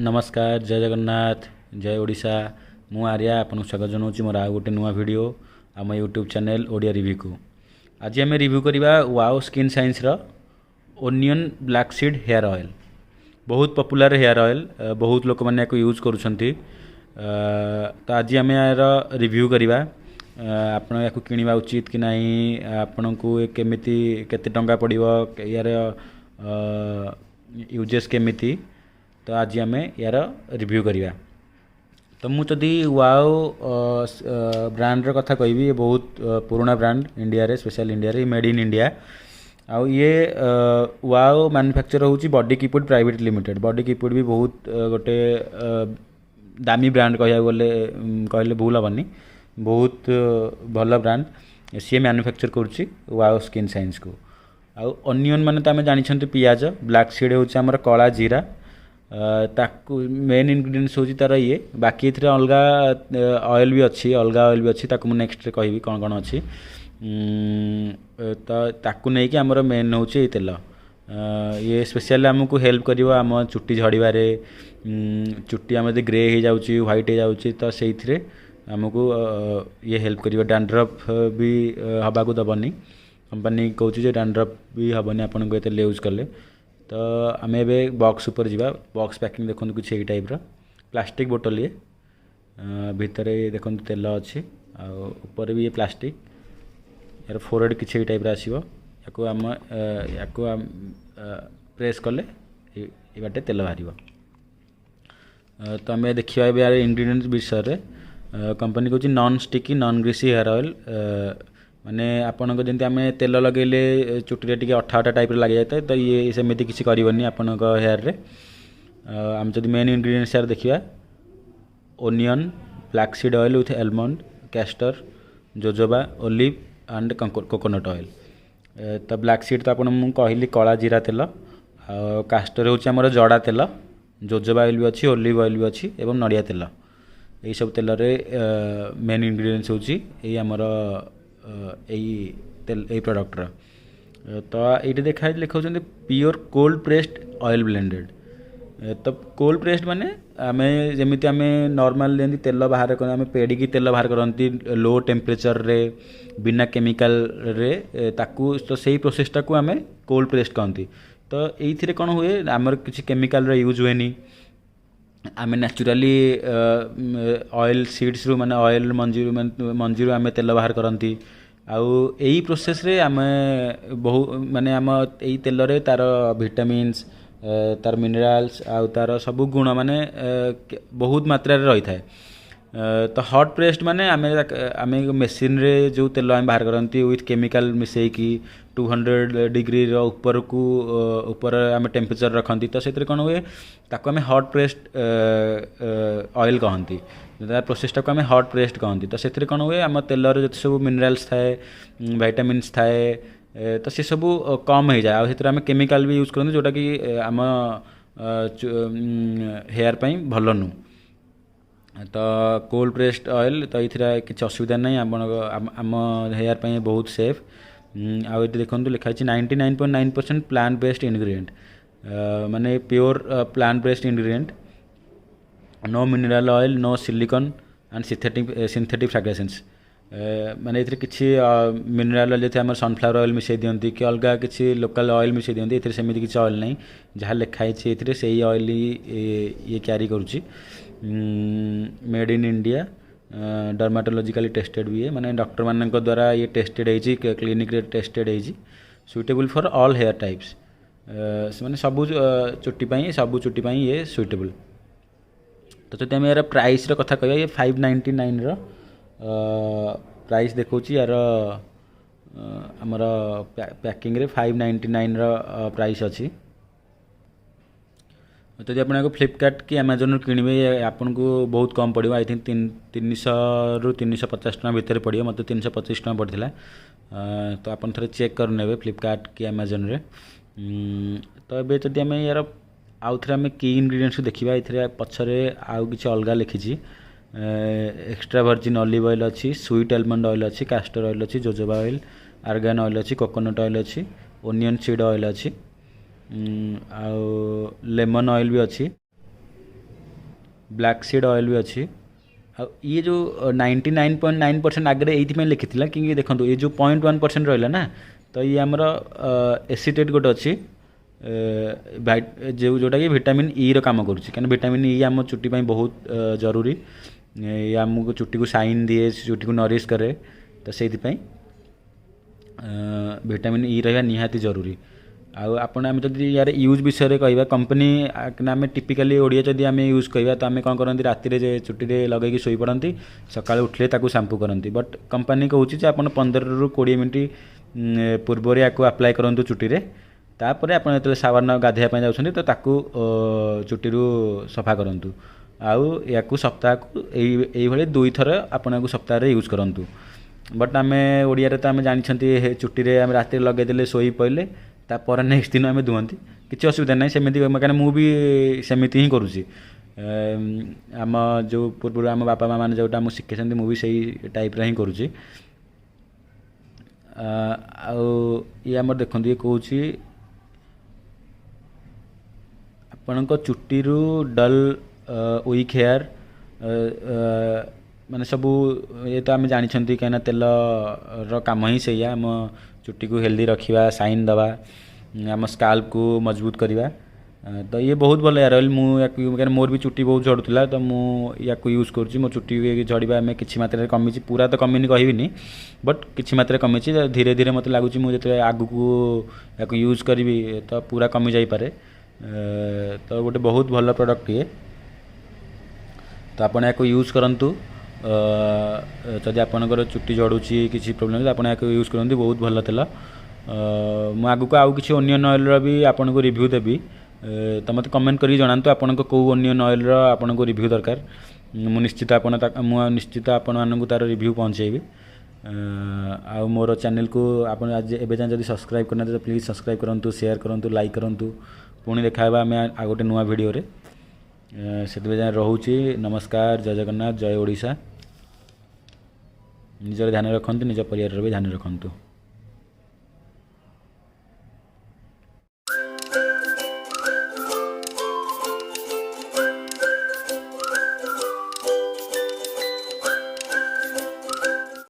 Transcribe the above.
नमस्कार जय जगन्नाथ जय ओडिशा मु आर्या आपन स्वागत जनाऊँ मोर आउ गोटे नुआ वीडियो आम यूट्यूब चैनल ओडिया रिव्यू को। आज आम रिव्यू करवा वाओ स्किन साइंस रो onion black seed hair oil. बहुत पॉपुलर हेयर ऑयल, बहुत लोक मैंने यूज करुँच। तो आज आम यार रिव्यू करवा आपण या किणवा उचित कि नहीं, आपण को केमिति केते टंका पड़िबो, यार यूजेस केमिति। तो आज आम यार रिव्यू करवा। तो मुझे वाओ ब्रांड कथा कहबी, ये बहुत पुराना ब्रांड इंडिया रे, स्पेशल इंडिया रे, मेड इन इंडिया। आउ ये वाओ मैन्युफैक्चर होची बॉडी कीपुड प्राइवेट लिमिटेड। बॉडी कीपुड भी बहुत गोटे दामी ब्रांड कहले भूल हेनी, बहुत भल ब्रांड। सी मैन्युफैक्चर करुच्ची वाओ स्किन साइंस को। आउ अनियन माने तो आम जानी पियाज, ब्लैक सीड होची हमर कला जीरा, ताकू मेन इनग्रेडिएंट्स होची तार ये। बाकी एथरे अलगा ऑयल भी अच्छी, अलगा ऑयल भी अच्छी, ताकू मु नेक्स्ट रे कहबी कौन कौन अच्छी। तो ताकू नहीं कि हमर मेन होची ये तेल। ये स्पेशली आमको हेल्प करिवो आम चुट्टी झड़िबारे। चुट्टी आम ग्रे हो जाउची, व्हाइट हो जाउची, तो सेइथरे आमको ये हेल्प करिवो। डैंड्रफ भी हबा को दबनी, कंपनी कहूची जे डैंड्रफ भी हबनी आपन को तेल यूज करले। तो आम ए बॉक्स ऊपर जावा। बॉक्स पैकिंग देखो कुछ यही टाइप प्लास्टिक बोतल, ये भितर देखो तेल अच्छी, ऊपर भी ये प्लास्टिक। यार फोरहेड किसी यही टाइप आसो। या प्रेस कले ये बाटे तेल बाहर। तो आम देखा यार इंग्रेडिएंट्स विषय में। कंपनी कहूँ non sticky non greasy hair oil. माने आपण को जमी आम तेल लगेले चुटी टे अठा अठा टाइप लग जाए, तो ये सेमती किसी करनी आपण हेयर रे। आम जब मेन इनग्रेडिएंट्स यार देखा, onion, black seed oil with almond, castor, jojoba, olive and coconut oil. तो ब्लैक सीड तो आपन कहली कला जीरा तेल। कैस्टर हूँ आमर जड़ा तेल, जोजोबा ऑयल भी अच्छी, ओलिव ऑयल भी अच्छी, एवं नड़िया तेल। यही सब तेल मेन इनग्रेडिएंट्स होची आमर यही प्रोडक्टर। तो ये देखा लिखा pure cold pressed oil blended. तो कोल्ड प्रेस्ड माने आम जमी आम नॉर्मल जमी तेल बाहर कर, आम पेड़ी तेल बाहर करती लो टेम्परेचर रे, बिना केमिकल रे, ताकू तो सही प्रोसेसटा को आम कोल्ड प्रेस्ड कहती। तो ये कौन हुए, आमर किसी केमिकल रे यूज हुए। आम नेचुराली ऑयल सीड्स रु माने ऑयल मंजी आम तेल बाहर करती। आउ यही प्रोसेस रे आम बहु माने आम यही तेल रे तार विटामिन्स, तार मिनरल्स, आउ तार सबू गुण माने बहुत मात्रा रे रही थाए। तो हॉट प्रेस्ड माने आम मेसीन रे जो तेल आम बाहर करती विथ केमिकल मिसेकी 200 डिग्री ऊपर को ऊपर आम टेम्परेचर रखती। तो से कौन हुए, ताको आम हॉट प्रेस्ड ऑयल कहती। तार प्रोसेसटा को आम हॉट प्रेस्ड कहती। तो से कौन हुए, आम तेलर जो सब मिनरल्स थाए, विटामिन्स थाए, तो सी सब कम हो जाए। आम केमिकल भी यूज करते जोटा कि आम हेयर पाई भल नु। तो कोल्ड प्रेस्ड ऑयल तो ये किसी असुविधा नहीं, आम हेयर पाई बहुत सेफ। आउ ये देखो लिखा 99.9% प्लांट बेस्ड इनग्रेडिएंट, माने pure plant based ingredient, no mineral oil, no silicone and synthetic fragrance. माने ये किसी मिनरल ऑयल जैसे आम सनफ्लावर ऑयल मिसई दिखती कि अलग किसी लोकल ऑयल मिसई दिखती, ये सेमती किसी ऑयल नहीं। जहाँ लिखाई से ऑयल ये कैरी करुच्ची। Made in India, dermatologically tested भी है, माने डॉक्टर मान द्वारा ये टेस्टेड है, क्लिनिक रे टेस्टेड है, suitable for all hair types. माने सबू चुट्टी पाई ये सुइटेबल। तो जब आम यार प्राइस रो कथा कह, ये 599 रो प्राइस देखा यार आमर पैकिंग रे 599 रो प्राइस अच्छी। तो जब आप फ्लिपकार्ट कि अमेजन किणवे आपन को बहुत कम पड़ो। आई थिंक 300 रु 350 टका भितर पड़ो, मतलब 325 टका पड़ता। तो आप थे चेक कर ने फ्लिपकार्ट कि अमेजन रे। तो ये जब आम यार आउ थे आम की इनग्रेडिएंट्स देखा, ये पछरे आउ किसी अलग लिखी। एक्स्ट्रा वर्जिन ऑलिव ऑयल अच्छी, स्वीट आलमंड ऑयल अच्छी, कैस्टर ऑयल अच्छी, जोजोबा ऑयल, आर्गान ऑयल अच्छी, कोकोनट ऑयल अच्छी, ओनियन सीड ऑयल अच्छी, आउ लेमन ऑयल भी अच्छी। ब्लैक सीड ऑयल भी अच्छी। ये जो 99.9% आगे ये लिखी कि देखो ये जो 0.1% रहा ना तो ये आमर एसीटेट गोटे अच्छी जोटा कि विटामिन ई काम करुँच क्या विटामिन ई आम चुट्टी बहुत जरूरी। ये आमको चुट्टी को शाइन दिए चुट्टी को नरिश करे तो से विटामिन ई रहा निहाती जरूरी। आपण आम जब यार यूज विषय कह कंपनी आम टिपिकाली ओडिया जदि आम यूज कह तो आम कौन करती राति चुट्टी लगे शोई पड़ती सका उठले शैम्पू करती बट कंपनी कहूँ आप 15 ରୁ 20 मिनट पूर्व या अप्लाई करूँ चुट्टी तापर आप जो सावर गाधेवाई जाऊँ तो ताकू चुट्टी सफा करूँ या सप्ताह को यही 2 थर आपन सप्ताह यूज करूँ। बट आम ओडिया तो आम जानते चुट्टी आम राति लगेदे शोई पड़े तापर नेक्स्ट दिन आम धुअंती किसी असुविधा ना सेमती कहीं मुझे सेमती ही करुँची आम जो पूर्व आम बापा माँ मैंने जोटा मुझे शिखे मुझे से टाइप ही करुँची। ये आम देखो ये कौच आपण चुट्टी डल वीक हेयर माने सबू ये तो आम जानते कहीं तेल काम ही से आम चुट्टी को हेल्दी रखा साइन दवा आम स्काल्प को मजबूत करवा तो ये बहुत भल यार मुझे मोर भी चुट्टी बहुत झड़ूला तो मुझे यूज करुँच मो चुट्टी झड़वा में किसी मात्रा कमी पूरा तो कमी कहबी बट किसी मात्रा कमी धीरे धीरे मत लगुच मुझे आग को यूज करी तो पूरा कमी जापे तो गोटे बहुत भल प्रोडक्ट ये तो आपन या यूज करूँ जदि आपंकर चुट्टी झड़ुची किसी प्रोब्लेम आप यूज करते बहुत भल तेल मु आगु आउ कि ओनियन ऑयल भी आपन को रिव्यू देवी तो मत कमेंट करी जनातु आपन को कौ ओनियन ऑयल आपन को रिव्यू दरकार निश्चित निश्चित आपण मानक तार रिव्यू पहुँचेबी आ मोर चैनल को आप आज एवं जाए जब सब्सक्राइब करना तो प्लीज़ सब्सक्राइब करूँ शेयर करूँ लाइक करूँ पुणी देखा आम आ गोटे नुआ वीडियो से जाए रोचे। नमस्कार जय जगन्नाथ जय ओडिशा। निजर ध्यान रखते निज परिवार भी ध्यान रखते।